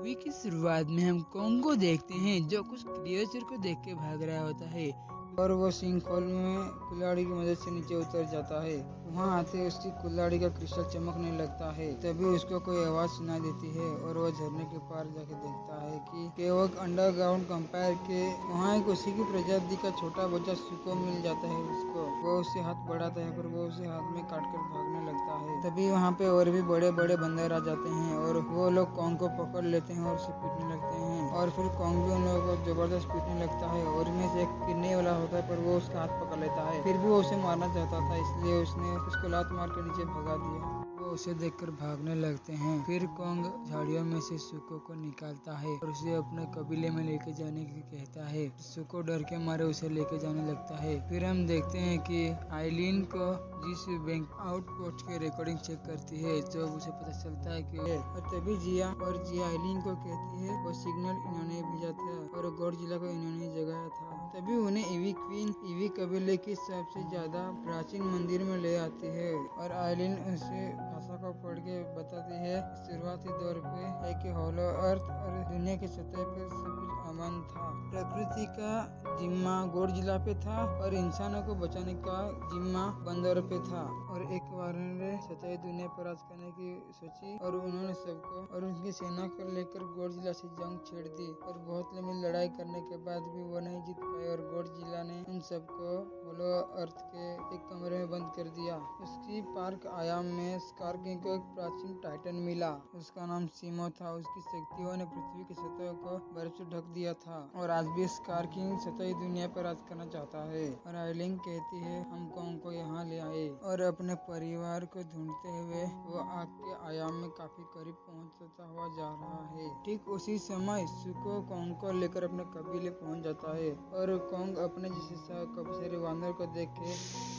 Movie की शुरुआत में हम कॉन्ग को देखते हैं जो कुछ क्रिएचर को देख के भाग रहा होता है और वो सिंकहोल में कुल्हाड़ी की मदद से नीचे उतर जाता है। वहाँ आते उसकी कुल्हाड़ी का क्रिस्टल चमकने लगता है। तभी उसको कोई आवाज सुनाई देती है और वो झरने के पार जाके देखता है कि वो अंडरग्राउंड कंपायर के वहाँ एक उसी की प्रजाति का छोटा बच्चा सुको मिल जाता है उसको। वो उससे हाथ बढ़ाता है पर वो उसे हाथ में काट कर भागने लगता है। तभी वहाँ पे और भी बड़े बड़े बंदर आ जाते हैं और वो लोग कॉन्ग को पकड़ लेते हैं और उसे पीटने लगते हैं और फिर कॉन्ग भी उन लोगों को जबरदस्त पीटने लगता है और इनमें से एक गिरने वाला होता है पर वो उसका हाथ पकड़ लेता है। फिर भी वो उसे मारना चाहता था इसलिए उसने उसको लात मार के नीचे भगा दिया। वो उसे देखकर भागने लगते हैं। फिर कॉन्ग झाड़ियों में से सुको को निकालता है और उसे अपने कबीले में लेके जाने की कहता है। सुको डर के मारे उसे लेके जाने लगता है। फिर हम देखते हैं कि आइलिन को जिस बैंक आउटपोस्ट की रिकॉर्डिंग चेक करती है तो उसे पता चलता है कि और तभी जिया आइलिन को कहती है वो सिग्नल इन्होंने भेजा था और गॉडजिला को इन्होंने जगाया था। तभी उन्हें ईवी कबीले की सबसे ज्यादा प्राचीन मंदिर में ले आती है और आइलिन उसे भाषा को पढ़ के बताती है शुरुआती दौर पे है कि होलो अर्थ और दुनिया की सतह पर सब कुछ अमन था। प्रकृति का जिम्मा गॉडजिला पे था और इंसानों को बचाने का जिम्मा बंदरों पे था और एक बार ने सतही दुनिया पर राज करने की सोची और उन्होंने सबको और उनकी सेना को लेकर गॉडजिला से जंग छेड़ दी और बहुत लंबी लड़ाई करने के बाद भी वो नहीं जीत पाए और गॉडजिला ने उन सबको होलो अर्थ के एक कमरे में बंद कर दिया। उसकी पार्क आयाम में स्कार किंग को एक प्राचीन टाइटन मिला। उसका नाम सीमो था। उसकी शक्तियों ने पृथ्वी की सतह को बर्फ से ढक दिया था और आज भी स्कार किंग सतही दुनिया पर राज करना चाहता है। और आइलिन कहती है हम कॉन्ग को यहाँ ले आए और अपने परिवार को ढूंढते हुए वो आग के आयाम में काफी करीब पहुँचता हुआ जा रहा है। ठीक उसी समय सुको कॉन्ग को लेकर अपने कबीले पहुँच जाता है और कॉन्ग अपने जैसे काफी सारे वानर को देख के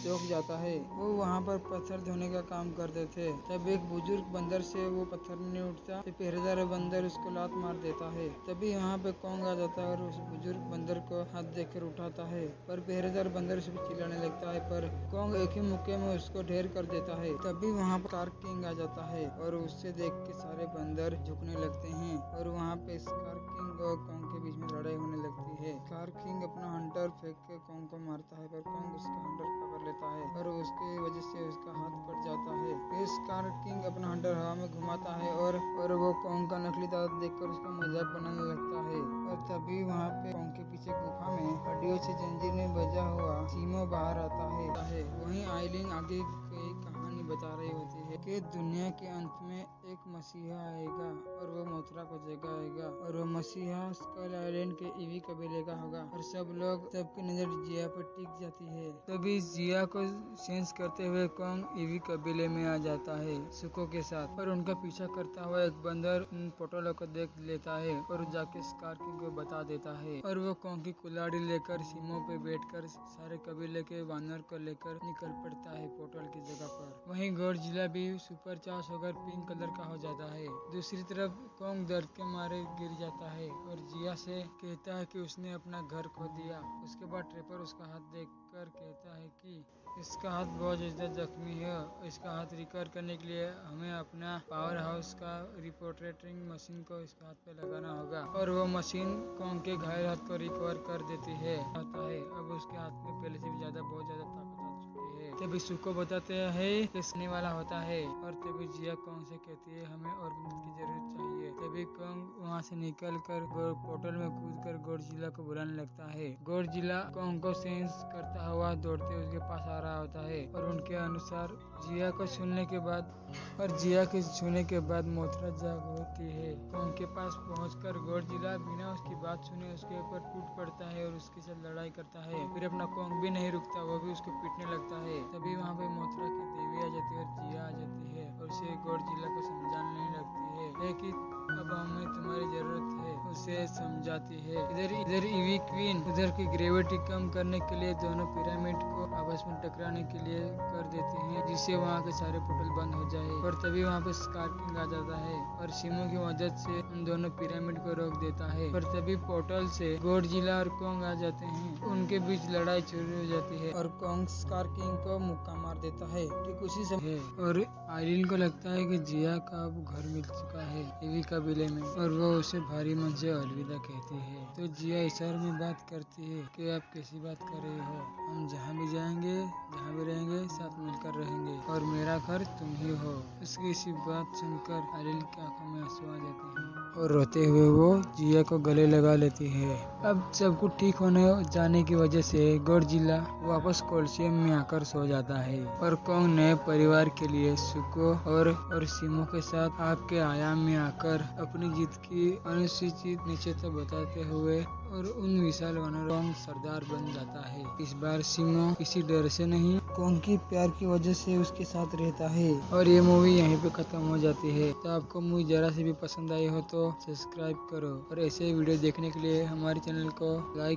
चौंक जाता है। वो वहाँ पर पत्थर धोने का काम करते थे। तब एक बुजुर्ग बंदर से वो पत्थर नहीं उठता तो पहरेदार बंदर उसको लात मार देता है। तभी वहाँ पे कॉन्ग आ जाता है और उस बुजुर्ग बंदर को हाथ देकर उठाता है पर पहरेदार बंदर उसे चिल्लाने लगता है पर कॉन्ग एक ही मुक्के में उसको ढेर कर देता है। तभी वहाँ पर स्कार किंग आ जाता है और उससे देख के सारे बंदर झुकने लगते हैं और वहाँ पे स्कार किंग और कॉन्ग के बीच में लड़ाई होने लगती है। स्कार किंग अपना हंटर फेंक के कॉन्ग को मारता है पर कॉन्ग उसका हंटर पकड़ लेता है और उसके वजह से उसका हाथ कट जाता है। फिर स्कार किंग अपना हंटर हवा में घुमाता है और वो कॉन्ग का नकली दांत देखकर उसका मजाक बनाने लगता है। और तभी वहाँ पे कॉन्ग के पीछे गुफा में हड्डियों से जंजीर में बजा हुआ सीमो बाहर आता है। वहीं आइलिन आगे की कहानी बता रही होती है कि दुनिया के अंत में एक मसीहा आएगा और वो मोथरा को जगाएगा और वो मसीहा स्कल आइलैंड के ईवी कबीले का होगा और सबकी नजर जिया पर टिक जाती है। तभी जिया को सेंस करते हुए कॉन्ग ईवी कबीले में आ जाता है सुको के साथ और उनका पीछा करता हुआ एक बंदर उन पोटोलो को देख लेता है और जाके स्कार किंग को बता देता है और वो कॉन्ग की कुल्हाड़ी लेकर सीमो पे बैठकर सारे कबीले के वानर को लेकर निकल पड़ता है पोटल की जगह पर। वहीं गॉडजिला भी सुपर चार्ज होकर पिंक कलर का हो जाता है। दूसरी तरफ कॉन्ग दर्द के मारे गिर जाता है और जिया से कहता है कि उसने अपना घर खो दिया। उसके बाद ट्रेपर उसका हाथ देखकर कहता है कि इसका हाथ बहुत ज्यादा जख्मी है। इसका हाथ रिकवर करने के लिए हमें अपना पावर हाउस का रिपोर्टिंग मशीन को इसके हाथ पे लगाना होगा और वो मशीन कॉन्ग के घायल हाथ को रिकवर कर देती है। अब उसके हाथ में पहले से भी बहुत ज्यादा ताकत आ चुकी है। तभी सुको बताते हैं किसने वाला होता है और तभी जिया कॉन्ग से कहती है हमें और मदद की जरूरत चाहिए। तभी कॉन्ग वहाँ से निकल कर पोर्टल में कूद कर गॉडजिला को बुलाने लगता है। गॉडजिला कॉन्ग को सेंस करता हुआ दौड़ते उसके पास आ रहा होता है और उनके अनुसार जिया को छूने के बाद मोथरा जाग होती है। कॉन्ग के पास पहुंचकर गॉडजिला बिना उसकी बात सुने उसके ऊपर टूट पड़ता है और उसके साथ लड़ाई करता है। फिर अपना कॉन्ग भी नहीं रुकता, वो भी उसको पीटने लगता है। तभी वहाँ पे मोथरा की देवी आ जाती है और जिया आ जाती है और उसे गॉडजिला को समझाने लगती है कि अब हमें तुम्हारी जरूरत है। उस से समझाती है। इधर ईवी क्वीन उधर की ग्रेविटी कम करने के लिए दोनों पिरामिड को आपस में टकराने के लिए कर देती हैं, जिससे वहाँ के सारे पोर्टल बंद हो जाए। और तभी वहाँ पे स्कार किंग आ जाता है और सिमो की मदद से उन दोनों पिरामिड को रोक देता है। और तभी पोर्टल से गॉडजिला और कोंग आ जाते हैं। उनके बीच लड़ाई शुरू हो जाती है और कोंग स्कार किंग को मुक्का मार देता है। ठीक उसी समय और आइरिन को लगता है कि जिया का अब घर मिल चुका है ईवी कबीले में, और वो उसे भारी मन से अलविदा कहती है। तो जिया इशारों में बात करती है कि आप कैसी बात कर रहे हो, हम जहाँ भी जाएंगे जहाँ भी रहेंगे साथ मिलकर रहेंगे और मेरा घर तुम ही हो। उसकी इसी बात सुनकर आइरिन की आंखों में आंसू आ जाते हैं और रोते हुए वो जिया को गले लगा लेती है। अब सब कुछ ठीक होने जाने की वजह से गॉडजिला वापस कोलोसियम में आकर सो जाता है और कोंग नए परिवार के लिए सुको और सिमो के साथ आग के आयाम में आकर अपनी जीत की अनुसूचित निश्चयता बताते हुए और उन विशाल वानरों कोंग सरदार बन जाता है। इस बार सिमो किसी डर से नहीं, कोंग की प्यार की वजह से उसके साथ रहता है। और ये मूवी यहीं पे खत्म हो जाती है। तो आपको मूवी जरा से भी पसंद आई हो तो सब्सक्राइब करो और ऐसे वीडियो देखने के लिए हमारे चैनल को लाइक